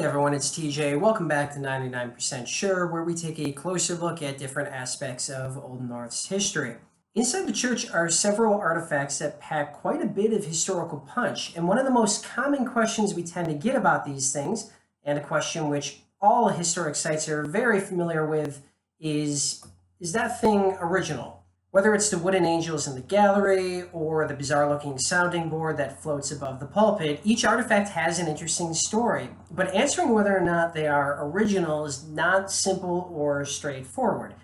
everyone, it's TJ. Welcome back to 99% Sure, where we take a closer look at different aspects of Old North's history. Inside the church are several artifacts that pack quite a bit of historical punch, and one of the most common questions we tend to get about these things, and a question which all historic sites are very familiar with, is that thing original? Whether it's the wooden angels in the gallery or the bizarre-looking sounding board that floats above the pulpit, each artifact has an interesting story, but answering whether or not they are original is not simple or straightforward.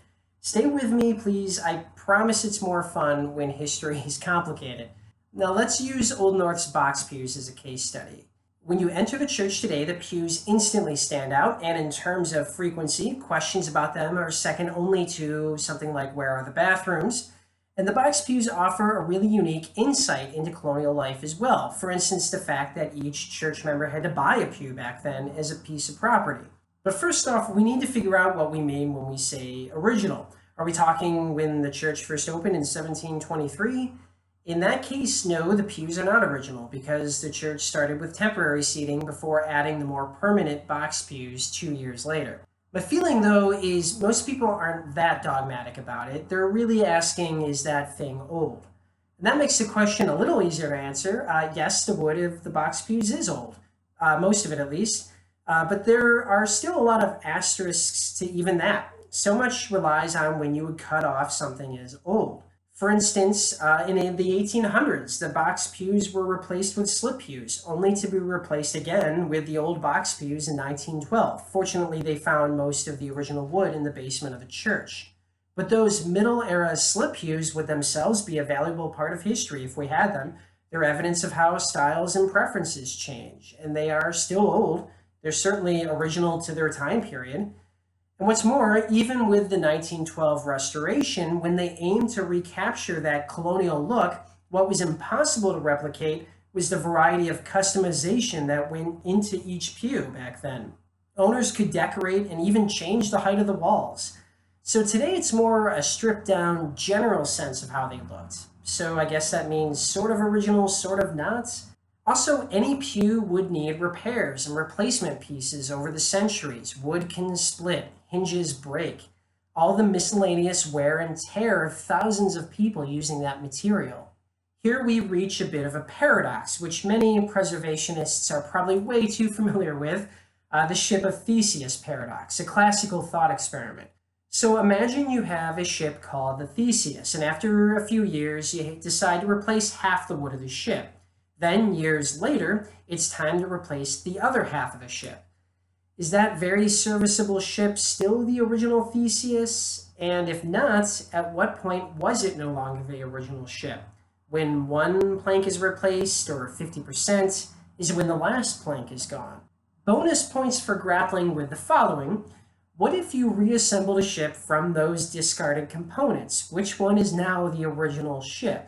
Stay with me, please. I promise it's more fun when history is complicated. Now let's use Old North's box pews as a case study. When you enter the church today, the pews instantly stand out, and in terms of frequency, questions about them are second only to something like where are the bathrooms? And the box pews offer a really unique insight into colonial life as well. For instance, the fact that each church member had to buy a pew back then as a piece of property. But first off, we need to figure out what we mean when we say original. Are we talking when the church first opened in 1723? In that case, no, the pews are not original because the church started with temporary seating before adding the more permanent box pews 2 years later. My feeling, though, is most people aren't that dogmatic about it. They're really asking, is that thing old? And that makes the question a little easier to answer. Yes, the wood of the box pews is old, most of it at least, but there are still a lot of asterisks to even that. So much relies on when you would cut off something as old. For instance, in the 1800s, the box pews were replaced with slip pews, only to be replaced again with the old box pews in 1912. Fortunately, they found most of the original wood in the basement of the church. But those middle-era slip pews would themselves be a valuable part of history if we had them. They're evidence of how styles and preferences change, and they are still old. They're certainly original to their time period. And what's more, even with the 1912 restoration, when they aimed to recapture that colonial look, what was impossible to replicate was the variety of customization that went into each pew back then. Owners could decorate and even change the height of the walls. So today it's more a stripped down general sense of how they looked. So I guess that means sort of original, sort of not. Also, any pew would need repairs and replacement pieces over the centuries. Wood can split, hinges break, all the miscellaneous wear and tear of thousands of people using that material. Here we reach a bit of a paradox, which many preservationists are probably way too familiar with, the ship of Theseus paradox, a classical thought experiment. So imagine you have a ship called the Theseus, and after a few years, you decide to replace half the wood of the ship. Then, years later, it's time to replace the other half of the ship. Is that very serviceable ship still the original Theseus? And if not, at what point was it no longer the original ship? When one plank is replaced, or 50%? Is it when the last plank is gone? Bonus points for grappling with the following. What if you reassembled a ship from those discarded components? Which one is now the original ship?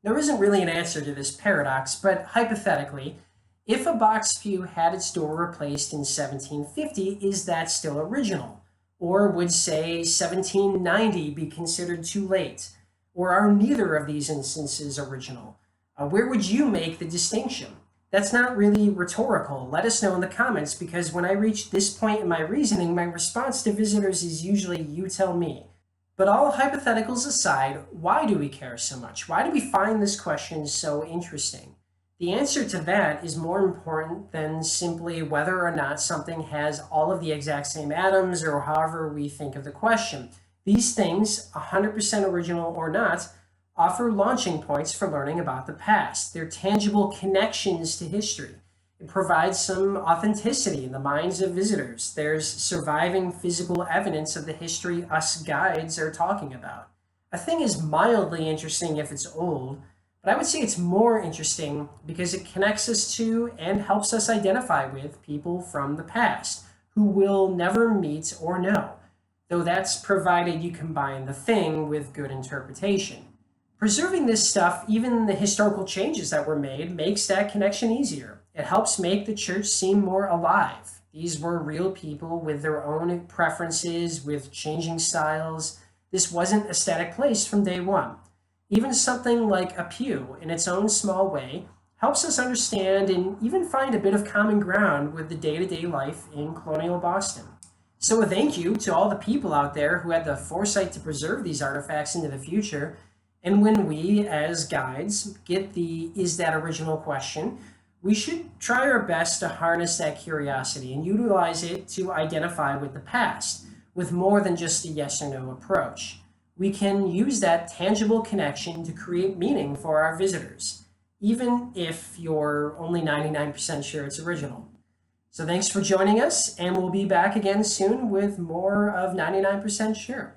There isn't really an answer to this paradox, but hypothetically, if a box pew had its door replaced in 1750, is that still original? Or would, say, 1790 be considered too late? Or are neither of these instances original? Where would you make the distinction? That's not really rhetorical. Let us know in the comments, because when I reach this point in my reasoning, my response to visitors is usually, you tell me. But all hypotheticals aside, why do we care so much? Why do we find this question so interesting? The answer to that is more important than simply whether or not something has all of the exact same atoms or however we think of the question. These things, 100% original or not, offer launching points for learning about the past. They're tangible connections to history. It provides some authenticity in the minds of visitors. There's surviving physical evidence of the history us guides are talking about. A thing is mildly interesting if it's old, but I would say it's more interesting because it connects us to and helps us identify with people from the past who we'll never meet or know, though that's provided you combine the thing with good interpretation. Preserving this stuff, even the historical changes that were made, makes that connection easier. It helps make the church seem more alive. These were real people with their own preferences, with changing styles. This wasn't a static place from day one. Even something like a pew, in its own small way, helps us understand and even find a bit of common ground with the day-to-day life in colonial Boston. So a thank you to all the people out there who had the foresight to preserve these artifacts into the future. And when we, as guides, get the "is that original?" question, we should try our best to harness that curiosity and utilize it to identify with the past, with more than just a yes or no approach. We can use that tangible connection to create meaning for our visitors, even if you're only 99% sure it's original. So thanks for joining us, and we'll be back again soon with more of 99% Sure.